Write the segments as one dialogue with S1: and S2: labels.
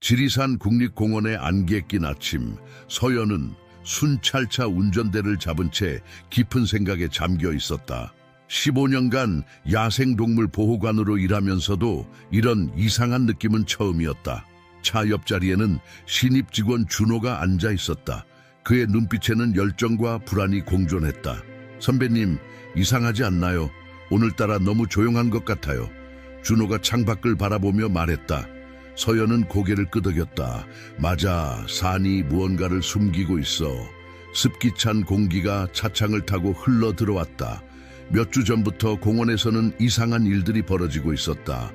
S1: 지리산 국립공원의 안개 낀 아침, 서연은 순찰차 운전대를 잡은 채 깊은 생각에 잠겨 있었다. 15년간 야생동물 보호관으로 일하면서도 이런 이상한 느낌은 처음이었다. 차 옆자리에는 신입 직원 준호가 앉아 있었다. 그의 눈빛에는 열정과 불안이 공존했다. 선배님, 이상하지 않나요? 오늘따라 너무 조용한 것 같아요. 준호가 창밖을 바라보며 말했다. 서연은 고개를 끄덕였다. 맞아, 산이 무언가를 숨기고 있어. 습기 찬 공기가 차창을 타고 흘러 들어왔다. 몇 주 전부터 공원에서는 이상한 일들이 벌어지고 있었다.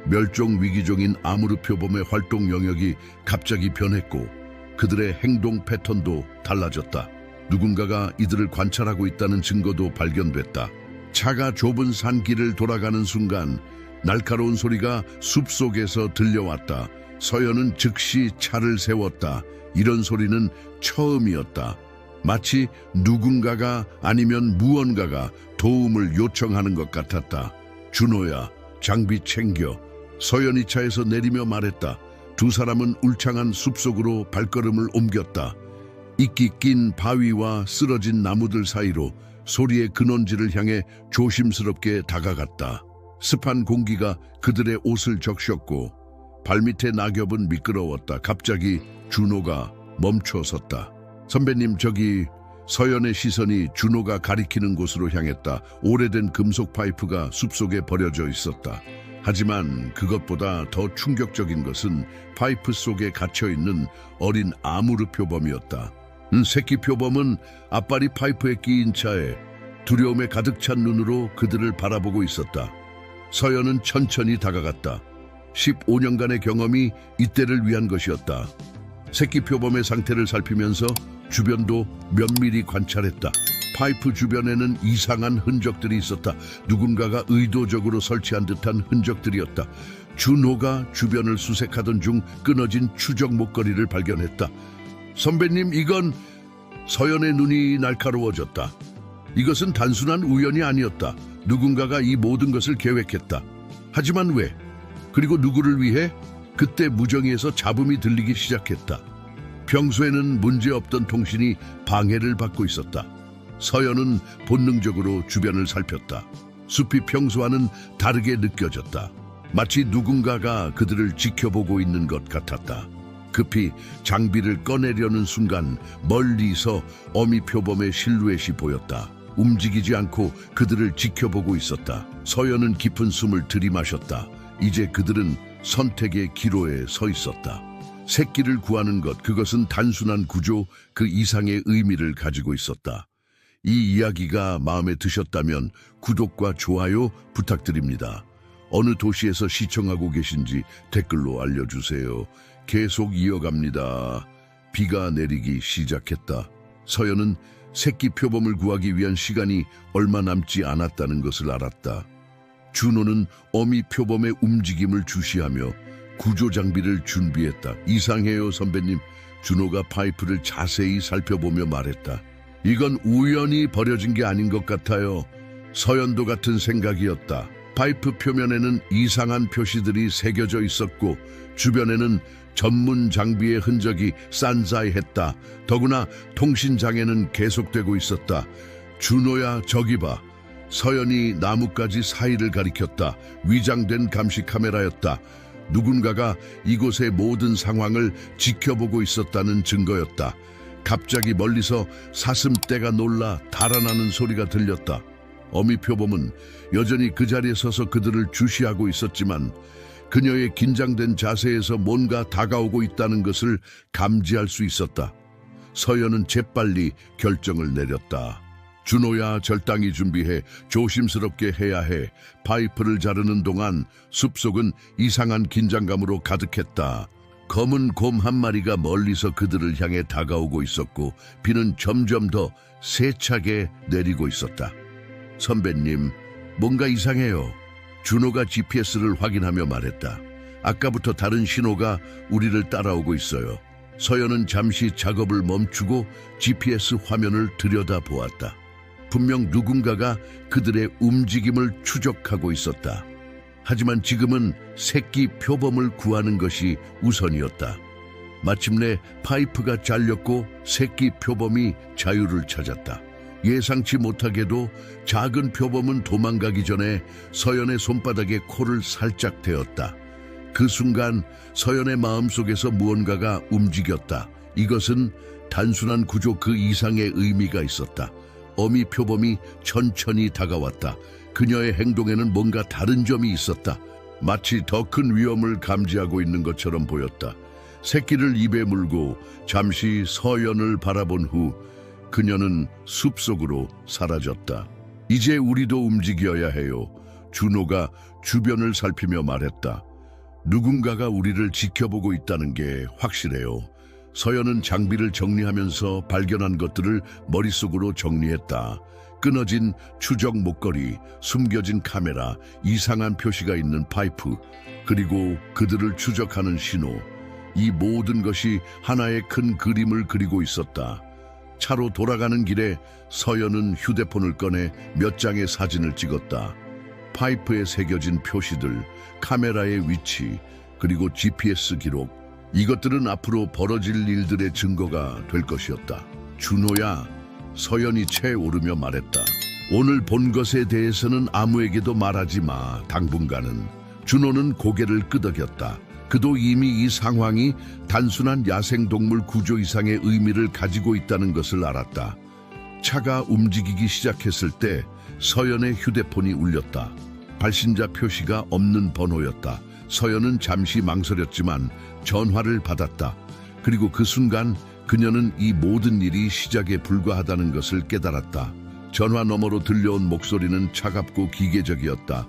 S1: 멸종 위기종인 아무르표범의 활동 영역이 갑자기 변했고 그들의 행동 패턴도 달라졌다. 누군가가 이들을 관찰하고 있다는 증거도 발견됐다. 차가 좁은 산길을 돌아가는 순간 날카로운 소리가 숲속에서 들려왔다. 서연은 즉시 차를 세웠다. 이런 소리는 처음이었다. 마치 누군가가 아니면 무언가가 도움을 요청하는 것 같았다. 준호야, 장비 챙겨. 서연이 차에서 내리며 말했다. 두 사람은 울창한 숲속으로 발걸음을 옮겼다. 이끼 낀 바위와 쓰러진 나무들 사이로 소리의 근원지를 향해 조심스럽게 다가갔다. 습한 공기가 그들의 옷을 적셨고 발밑의 낙엽은 미끄러웠다. 갑자기 준호가 멈춰섰다. 선배님, 저기. 서연의 시선이 준호가 가리키는 곳으로 향했다. 오래된 금속 파이프가 숲속에 버려져 있었다. 하지만 그것보다 더 충격적인 것은 파이프 속에 갇혀있는 어린 아무르 표범이었다. 새끼 표범은 앞발이 파이프에 끼인 차에 두려움에 가득 찬 눈으로 그들을 바라보고 있었다. 서연은 천천히 다가갔다. 15년간의 경험이 이때를 위한 것이었다. 새끼 표범의 상태를 살피면서 주변도 면밀히 관찰했다. 파이프 주변에는 이상한 흔적들이 있었다. 누군가가 의도적으로 설치한 듯한 흔적들이었다. 준호가 주변을 수색하던 중 끊어진 추적 목걸이를 발견했다. 선배님, 이건... 서연의 눈이 날카로워졌다. 이것은 단순한 우연이 아니었다. 누군가가 이 모든 것을 계획했다. 하지만 왜? 그리고 누구를 위해? 그때 무정위에서 잡음이 들리기 시작했다. 평소에는 문제없던 통신이 방해를 받고 있었다. 서연은 본능적으로 주변을 살폈다. 숲이 평소와는 다르게 느껴졌다. 마치 누군가가 그들을 지켜보고 있는 것 같았다. 급히 장비를 꺼내려는 순간 멀리서 어미 표범의 실루엣이 보였다. 움직이지 않고 그들을 지켜보고 있었다. 서연은 깊은 숨을 들이마셨다. 이제 그들은 선택의 기로에 서 있었다. 새끼를 구하는 것, 그것은 단순한 구조, 그 이상의 의미를 가지고 있었다. 이 이야기가 마음에 드셨다면 구독과 좋아요 부탁드립니다. 어느 도시에서 시청하고 계신지 댓글로 알려주세요. 계속 이어갑니다. 비가 내리기 시작했다. 서연은 새끼 표범을 구하기 위한 시간이 얼마 남지 않았다는 것을 알았다. 준호는 어미 표범의 움직임을 주시하며 구조 장비를 준비했다. 이상해요, 선배님. 준호가 파이프를 자세히 살펴보며 말했다. 이건 우연히 버려진 게 아닌 것 같아요. 서연도 같은 생각이었다. 파이프 표면에는 이상한 표시들이 새겨져 있었고 주변에는 전문 장비의 흔적이 산사이했다. 더구나 통신장애는 계속되고 있었다. 준호야, 저기 봐. 서연이 나뭇가지 사이를 가리켰다. 위장된 감시 카메라였다. 누군가가 이곳의 모든 상황을 지켜보고 있었다는 증거였다. 갑자기 멀리서 사슴떼가 놀라 달아나는 소리가 들렸다. 어미 표범은 여전히 그 자리에 서서 그들을 주시하고 있었지만 그녀의 긴장된 자세에서 뭔가 다가오고 있다는 것을 감지할 수 있었다. 서연은 재빨리 결정을 내렸다. 준호야, 절단기 준비해. 조심스럽게 해야 해. 파이프를 자르는 동안 숲속은 이상한 긴장감으로 가득했다. 검은 곰 한 마리가 멀리서 그들을 향해 다가오고 있었고 비는 점점 더 세차게 내리고 있었다. 선배님, 뭔가 이상해요. 준호가 GPS를 확인하며 말했다. 아까부터 다른 신호가 우리를 따라오고 있어요. 서연은 잠시 작업을 멈추고 GPS 화면을 들여다보았다. 분명 누군가가 그들의 움직임을 추적하고 있었다. 하지만 지금은 새끼 표범을 구하는 것이 우선이었다. 마침내 파이프가 잘렸고 새끼 표범이 자유를 찾았다. 예상치 못하게도 작은 표범은 도망가기 전에 서연의 손바닥에 코를 살짝 대었다. 그 순간 서연의 마음속에서 무언가가 움직였다. 이것은 단순한 구조 그 이상의 의미가 있었다. 어미 표범이 천천히 다가왔다. 그녀의 행동에는 뭔가 다른 점이 있었다. 마치 더 큰 위험을 감지하고 있는 것처럼 보였다. 새끼를 입에 물고 잠시 서연을 바라본 후 그녀는 숲속으로 사라졌다. 이제 우리도 움직여야 해요. 준호가 주변을 살피며 말했다. 누군가가 우리를 지켜보고 있다는 게 확실해요. 서연은 장비를 정리하면서 발견한 것들을 머릿속으로 정리했다. 끊어진 추적 목걸이, 숨겨진 카메라, 이상한 표시가 있는 파이프, 그리고 그들을 추적하는 신호. 이 모든 것이 하나의 큰 그림을 그리고 있었다. 차로 돌아가는 길에 서연은 휴대폰을 꺼내 몇 장의 사진을 찍었다. 파이프에 새겨진 표시들, 카메라의 위치, 그리고 GPS 기록. 이것들은 앞으로 벌어질 일들의 증거가 될 것이었다. 준호야, 서연이 채 오르며 말했다. 오늘 본 것에 대해서는 아무에게도 말하지 마, 당분간은. 준호는 고개를 끄덕였다. 그도 이미 이 상황이 단순한 야생동물 구조 이상의 의미를 가지고 있다는 것을 알았다. 차가 움직이기 시작했을 때 서연의 휴대폰이 울렸다. 발신자 표시가 없는 번호였다. 서연은 잠시 망설였지만 전화를 받았다. 그리고 그 순간 그녀는 이 모든 일이 시작에 불과하다는 것을 깨달았다. 전화 너머로 들려온 목소리는 차갑고 기계적이었다.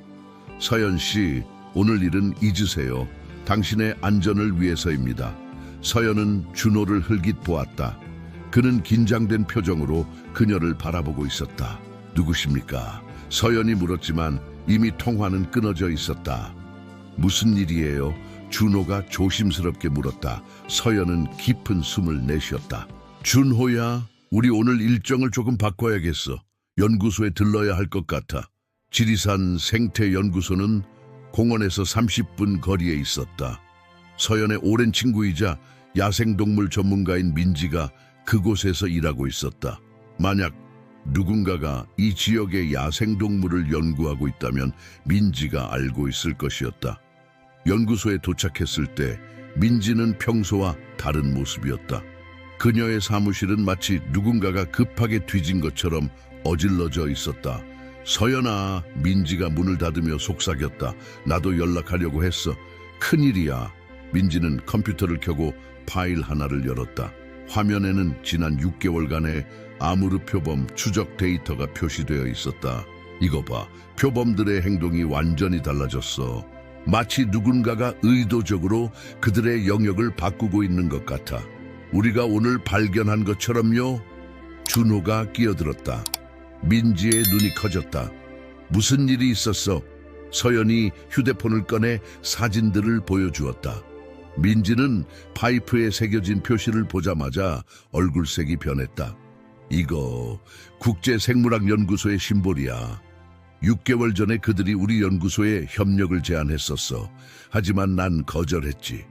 S1: 서연 씨, 오늘 일은 잊으세요. 당신의 안전을 위해서입니다. 서연은 준호를 흘깃 보았다. 그는 긴장된 표정으로 그녀를 바라보고 있었다. 누구십니까? 서연이 물었지만 이미 통화는 끊어져 있었다. 무슨 일이에요? 준호가 조심스럽게 물었다. 서연은 깊은 숨을 내쉬었다. 준호야, 우리 오늘 일정을 조금 바꿔야겠어. 연구소에 들러야 할 것 같아. 지리산 생태연구소는 공원에서 30분 거리에 있었다. 서연의 오랜 친구이자 야생동물 전문가인 민지가 그곳에서 일하고 있었다. 만약 누군가가 이 지역의 야생동물을 연구하고 있다면 민지가 알고 있을 것이었다. 연구소에 도착했을 때 민지는 평소와 다른 모습이었다. 그녀의 사무실은 마치 누군가가 급하게 뒤진 것처럼 어질러져 있었다. 서연아, 민지가 문을 닫으며 속삭였다. 나도 연락하려고 했어. 큰일이야. 민지는 컴퓨터를 켜고 파일 하나를 열었다. 화면에는 지난 6개월간의 아무르 표범 추적 데이터가 표시되어 있었다. 이거 봐, 표범들의 행동이 완전히 달라졌어. 마치 누군가가 의도적으로 그들의 영역을 바꾸고 있는 것 같아. 우리가 오늘 발견한 것처럼요. 준호가 끼어들었다. 민지의 눈이 커졌다. 무슨 일이 있었어? 서연이 휴대폰을 꺼내 사진들을 보여주었다. 민지는 파이프에 새겨진 표시를 보자마자 얼굴색이 변했다. 이거 국제생물학연구소의 심볼이야. 6개월 전에 그들이 우리 연구소에 협력을 제안했었어. 하지만 난 거절했지.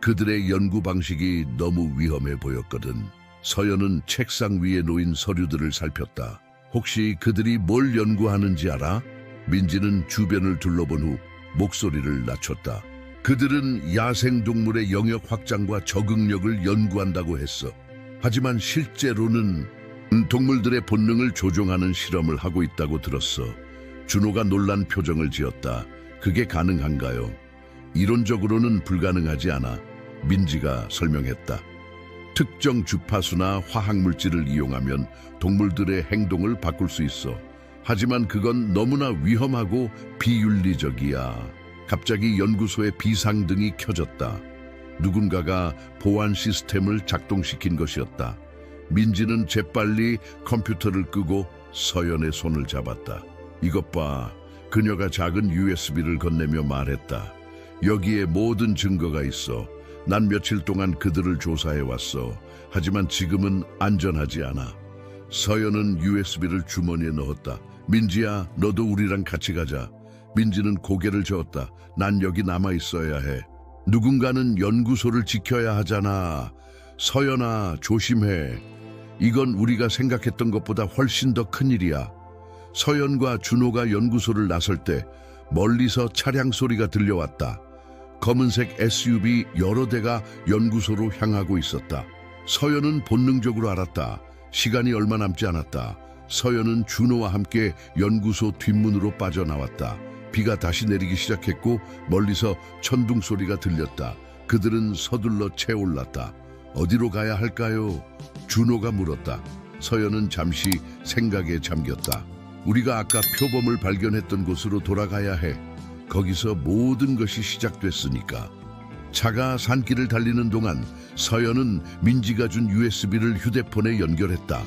S1: 그들의 연구 방식이 너무 위험해 보였거든. 서연은 책상 위에 놓인 서류들을 살폈다. 혹시 그들이 뭘 연구하는지 알아? 민지는 주변을 둘러본 후 목소리를 낮췄다. 그들은 야생동물의 영역 확장과 적응력을 연구한다고 했어. 하지만 실제로는 동물들의 본능을 조종하는 실험을 하고 있다고 들었어. 준호가 놀란 표정을 지었다. 그게 가능한가요? 이론적으로는 불가능하지 않아. 민지가 설명했다. 특정 주파수나 화학물질을 이용하면 동물들의 행동을 바꿀 수 있어. 하지만 그건 너무나 위험하고 비윤리적이야. 갑자기 연구소의 비상등이 켜졌다. 누군가가 보안 시스템을 작동시킨 것이었다. 민지는 재빨리 컴퓨터를 끄고 서연의 손을 잡았다. 이것 봐. 그녀가 작은 USB를 건네며 말했다. 여기에 모든 증거가 있어. 난 며칠 동안 그들을 조사해왔어. 하지만 지금은 안전하지 않아. 서연은 USB를 주머니에 넣었다. 민지야, 너도 우리랑 같이 가자. 민지는 고개를 저었다. 난 여기 남아 있어야 해. 누군가는 연구소를 지켜야 하잖아. 서연아, 조심해. 이건 우리가 생각했던 것보다 훨씬 더 큰일이야. 서연과 준호가 연구소를 나설 때 멀리서 차량 소리가 들려왔다. 검은색 SUV 여러 대가 연구소로 향하고 있었다. 서연은 본능적으로 알았다. 시간이 얼마 남지 않았다. 서연은 준호와 함께 연구소 뒷문으로 빠져나왔다. 비가 다시 내리기 시작했고 멀리서 천둥 소리가 들렸다. 그들은 서둘러 채올랐다. 어디로 가야 할까요? 준호가 물었다. 서연은 잠시 생각에 잠겼다. 우리가 아까 표범을 발견했던 곳으로 돌아가야 해. 거기서 모든 것이 시작됐으니까. 차가 산길을 달리는 동안 서연은 민지가 준 USB를 휴대폰에 연결했다.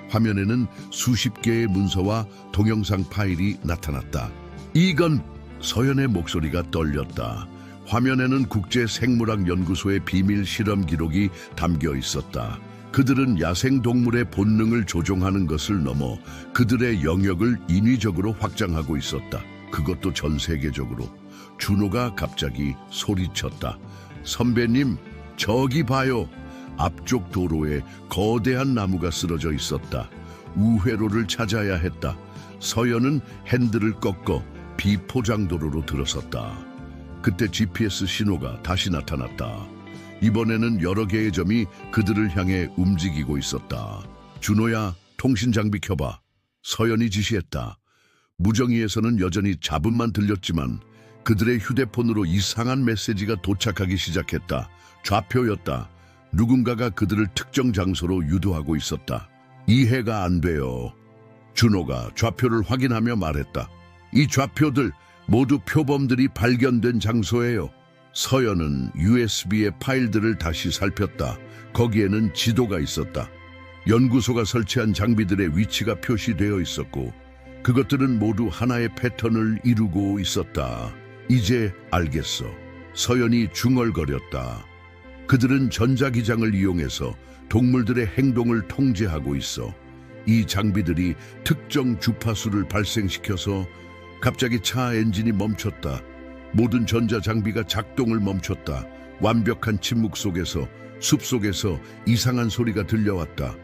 S1: 화면에는 수십 개의 문서와 동영상 파일이 나타났다. 이건 서연의 목소리가 떨렸다. 화면에는 국제생물학연구소의 비밀 실험 기록이 담겨 있었다. 그들은 야생동물의 본능을 조종하는 것을 넘어 그들의 영역을 인위적으로 확장하고 있었다. 그것도 전 세계적으로. 준호가 갑자기 소리쳤다. 선배님, 저기 봐요. 앞쪽 도로에 거대한 나무가 쓰러져 있었다. 우회로를 찾아야 했다. 서연은 핸들을 꺾어 비포장도로로 들어섰다. 그때 GPS 신호가 다시 나타났다. 이번에는 여러 개의 점이 그들을 향해 움직이고 있었다. 준호야, 통신 장비 켜봐. 서연이 지시했다. 무정이에서는 여전히 잡음만 들렸지만 그들의 휴대폰으로 이상한 메시지가 도착하기 시작했다. 좌표였다. 누군가가 그들을 특정 장소로 유도하고 있었다. 이해가 안 돼요. 준호가 좌표를 확인하며 말했다. 이 좌표들 모두 표범들이 발견된 장소예요. 서연은 USB의 파일들을 다시 살폈다. 거기에는 지도가 있었다. 연구소가 설치한 장비들의 위치가 표시되어 있었고 그것들은 모두 하나의 패턴을 이루고 있었다. 이제 알겠어. 서연이 중얼거렸다. 그들은 전자기장을 이용해서 동물들의 행동을 통제하고 있어. 이 장비들이 특정 주파수를 발생시켜서 갑자기 차 엔진이 멈췄다. 모든 전자장비가 작동을 멈췄다. 완벽한 침묵 속에서 숲속에서 이상한 소리가 들려왔다.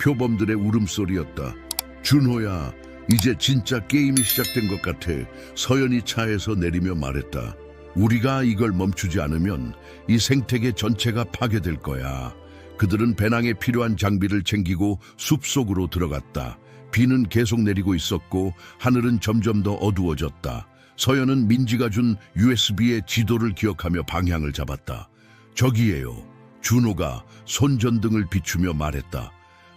S1: 표범들의 울음소리였다. 준호야, 이제 진짜 게임이 시작된 것 같아. 서연이 차에서 내리며 말했다. 우리가 이걸 멈추지 않으면 이 생태계 전체가 파괴될 거야. 그들은 배낭에 필요한 장비를 챙기고 숲속으로 들어갔다. 비는 계속 내리고 있었고 하늘은 점점 더 어두워졌다. 서연은 민지가 준 USB의 지도를 기억하며 방향을 잡았다. 저기에요. 준호가 손전등을 비추며 말했다.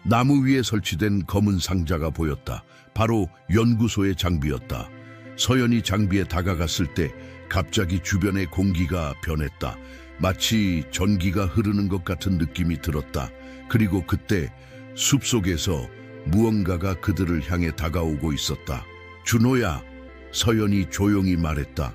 S1: 나무 위에 설치된 검은 상자가 보였다. 바로 연구소의 장비였다. 서연이 장비에 다가갔을 때 갑자기 주변의 공기가 변했다. 마치 전기가 흐르는 것 같은 느낌이 들었다. 그리고 그때 숲속에서 무언가가 그들을 향해 다가오고 있었다. 준호야, 서연이 조용히 말했다.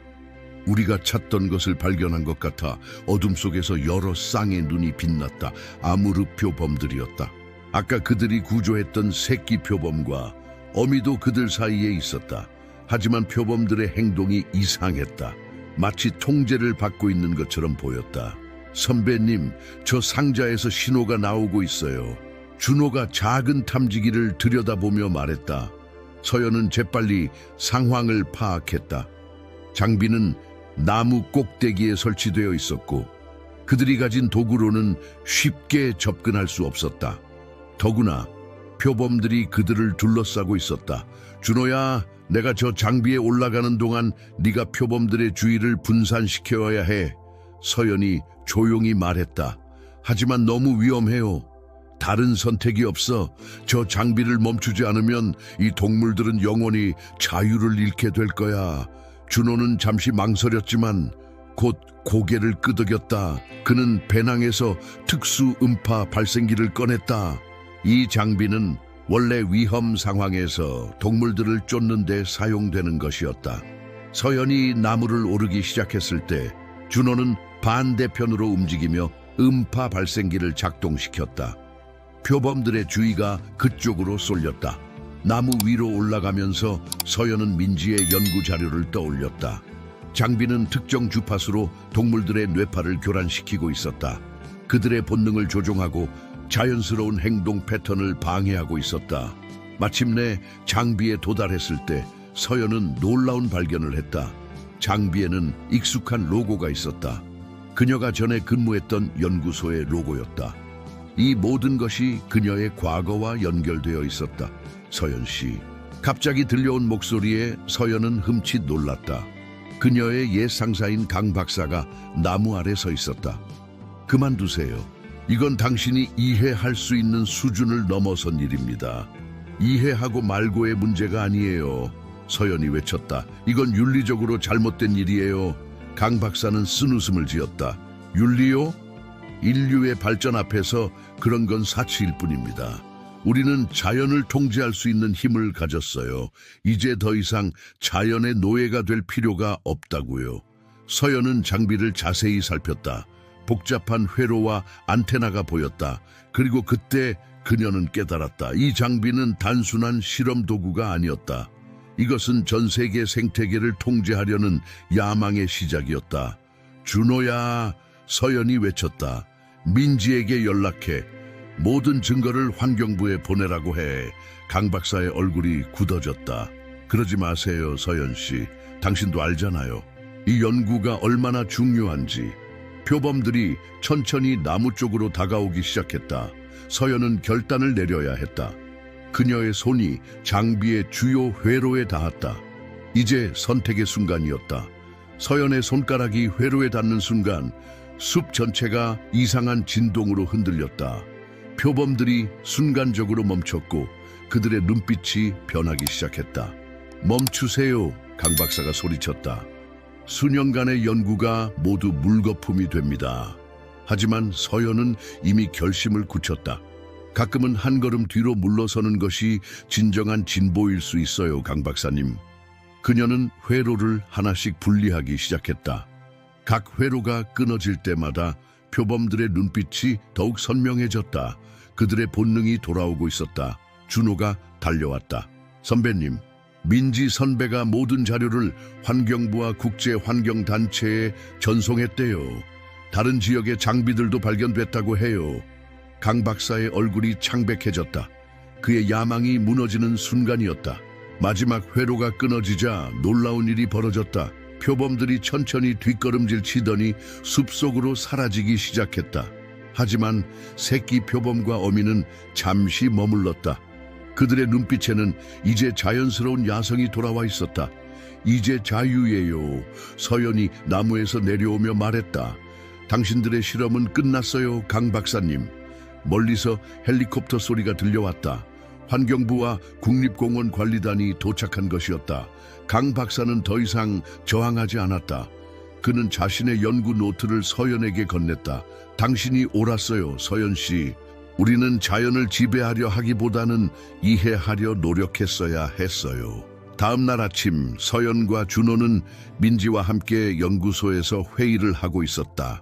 S1: 우리가 찾던 것을 발견한 것 같아. 어둠 속에서 여러 쌍의 눈이 빛났다. 아무르 표범들이었다. 아까 그들이 구조했던 새끼 표범과 어미도 그들 사이에 있었다. 하지만 표범들의 행동이 이상했다. 마치 통제를 받고 있는 것처럼 보였다. 선배님, 저 상자에서 신호가 나오고 있어요. 준호가 작은 탐지기를 들여다보며 말했다. 서연은 재빨리 상황을 파악했다. 장비는 나무 꼭대기에 설치되어 있었고 그들이 가진 도구로는 쉽게 접근할 수 없었다. 더구나 표범들이 그들을 둘러싸고 있었다. 준호야, 내가 저 장비에 올라가는 동안 네가 표범들의 주의를 분산시켜야 해. 서연이 조용히 말했다. 하지만 너무 위험해요. 다른 선택이 없어. 저 장비를 멈추지 않으면 이 동물들은 영원히 자유를 잃게 될 거야. 준호는 잠시 망설였지만 곧 고개를 끄덕였다. 그는 배낭에서 특수 음파 발생기를 꺼냈다. 이 장비는 원래 위험 상황에서 동물들을 쫓는 데 사용되는 것이었다. 서연이 나무를 오르기 시작했을 때 준호는 반대편으로 움직이며 음파 발생기를 작동시켰다. 표범들의 주의가 그쪽으로 쏠렸다. 나무 위로 올라가면서 서연은 민지의 연구 자료를 떠올렸다. 장비는 특정 주파수로 동물들의 뇌파를 교란시키고 있었다. 그들의 본능을 조종하고 자연스러운 행동 패턴을 방해하고 있었다. 마침내 장비에 도달했을 때 서연은 놀라운 발견을 했다. 장비에는 익숙한 로고가 있었다. 그녀가 전에 근무했던 연구소의 로고였다. 이 모든 것이 그녀의 과거와 연결되어 있었다. 서연 씨. 갑자기 들려온 목소리에 서연은 흠칫 놀랐다. 그녀의 옛 상사인 강 박사가 나무 아래 서 있었다. 그만두세요. 이건 당신이 이해할 수 있는 수준을 넘어선 일입니다. 이해하고 말고의 문제가 아니에요. 서연이 외쳤다. 이건 윤리적으로 잘못된 일이에요. 강 박사는 쓴웃음을 지었다. 윤리요? 인류의 발전 앞에서 그런 건 사치일 뿐입니다. 우리는 자연을 통제할 수 있는 힘을 가졌어요. 이제 더 이상 자연의 노예가 될 필요가 없다고요. 서연은 장비를 자세히 살폈다. 복잡한 회로와 안테나가 보였다. 그리고 그때 그녀는 깨달았다. 이 장비는 단순한 실험 도구가 아니었다. 이것은 전 세계 생태계를 통제하려는 야망의 시작이었다. 준호야, 서연이 외쳤다. 민지에게 연락해. 모든 증거를 환경부에 보내라고 해. 강 박사의 얼굴이 굳어졌다. 그러지 마세요, 서연 씨. 당신도 알잖아요. 이 연구가 얼마나 중요한지. 표범들이 천천히 나무 쪽으로 다가오기 시작했다. 서연은 결단을 내려야 했다. 그녀의 손이 장비의 주요 회로에 닿았다. 이제 선택의 순간이었다. 서연의 손가락이 회로에 닿는 순간 숲 전체가 이상한 진동으로 흔들렸다. 표범들이 순간적으로 멈췄고 그들의 눈빛이 변하기 시작했다. 멈추세요, 강 박사가 소리쳤다. 수년간의 연구가 모두 물거품이 됩니다. 하지만 서연은 이미 결심을 굳혔다. 가끔은 한 걸음 뒤로 물러서는 것이 진정한 진보일 수 있어요, 강 박사님. 그녀는 회로를 하나씩 분리하기 시작했다. 각 회로가 끊어질 때마다 표범들의 눈빛이 더욱 선명해졌다. 그들의 본능이 돌아오고 있었다. 준호가 달려왔다. 선배님, 민지 선배가 모든 자료를 환경부와 국제환경단체에 전송했대요. 다른 지역의 장비들도 발견됐다고 해요. 강 박사의 얼굴이 창백해졌다. 그의 야망이 무너지는 순간이었다. 마지막 회로가 끊어지자 놀라운 일이 벌어졌다. 표범들이 천천히 뒷걸음질 치더니 숲속으로 사라지기 시작했다. 하지만 새끼 표범과 어미는 잠시 머물렀다. 그들의 눈빛에는 이제 자연스러운 야성이 돌아와 있었다. 이제 자유예요. 서연이 나무에서 내려오며 말했다. 당신들의 실험은 끝났어요, 강 박사님. 멀리서 헬리콥터 소리가 들려왔다. 환경부와 국립공원 관리단이 도착한 것이었다. 강 박사는 더 이상 저항하지 않았다. 그는 자신의 연구 노트를 서연에게 건넸다. 당신이 옳았어요, 서연 씨. 우리는 자연을 지배하려 하기보다는 이해하려 노력했어야 했어요. 다음 날 아침 서연과 준호는 민지와 함께 연구소에서 회의를 하고 있었다.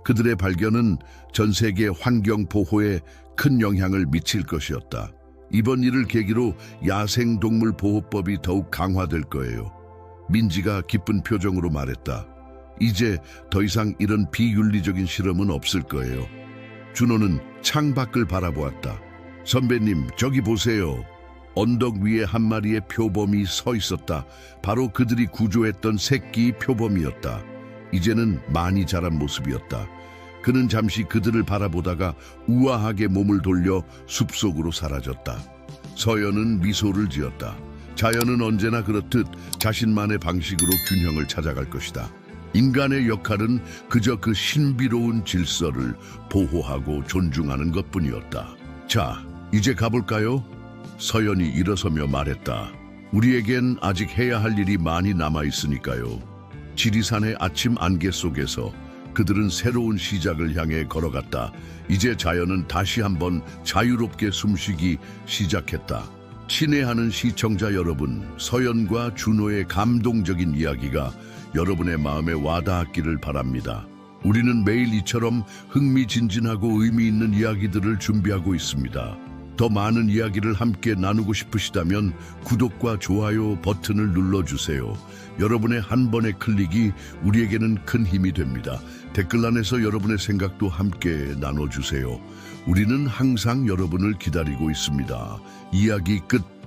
S1: 그들의 발견은 전 세계 환경 보호에 큰 영향을 미칠 것이었다. 이번 일을 계기로 야생동물보호법이 더욱 강화될 거예요. 민지가 기쁜 표정으로 말했다. 이제 더 이상 이런 비윤리적인 실험은 없을 거예요. 준호는 창밖을 바라보았다. 선배님, 저기 보세요. 언덕 위에 한 마리의 표범이 서 있었다. 바로 그들이 구조했던 새끼 표범이었다. 이제는 많이 자란 모습이었다. 그는 잠시 그들을 바라보다가 우아하게 몸을 돌려 숲속으로 사라졌다. 서연은 미소를 지었다. 자연은 언제나 그렇듯 자신만의 방식으로 균형을 찾아갈 것이다. 인간의 역할은 그저 그 신비로운 질서를 보호하고 존중하는 것뿐이었다. 자, 이제 가볼까요? 서연이 일어서며 말했다. 우리에겐 아직 해야 할 일이 많이 남아있으니까요. 지리산의 아침 안개 속에서 그들은 새로운 시작을 향해 걸어갔다. 이제 자연은 다시 한번 자유롭게 숨쉬기 시작했다. 친애하는 시청자 여러분, 서연과 준호의 감동적인 이야기가 여러분의 마음에 와닿았기를 바랍니다. 우리는 매일 이처럼 흥미진진하고 의미 있는 이야기들을 준비하고 있습니다. 더 많은 이야기를 함께 나누고 싶으시다면 구독과 좋아요 버튼을 눌러주세요. 여러분의 한 번의 클릭이 우리에게는 큰 힘이 됩니다. 댓글란에서 여러분의 생각도 함께 나눠주세요. 우리는 항상 여러분을 기다리고 있습니다. 이야기 끝.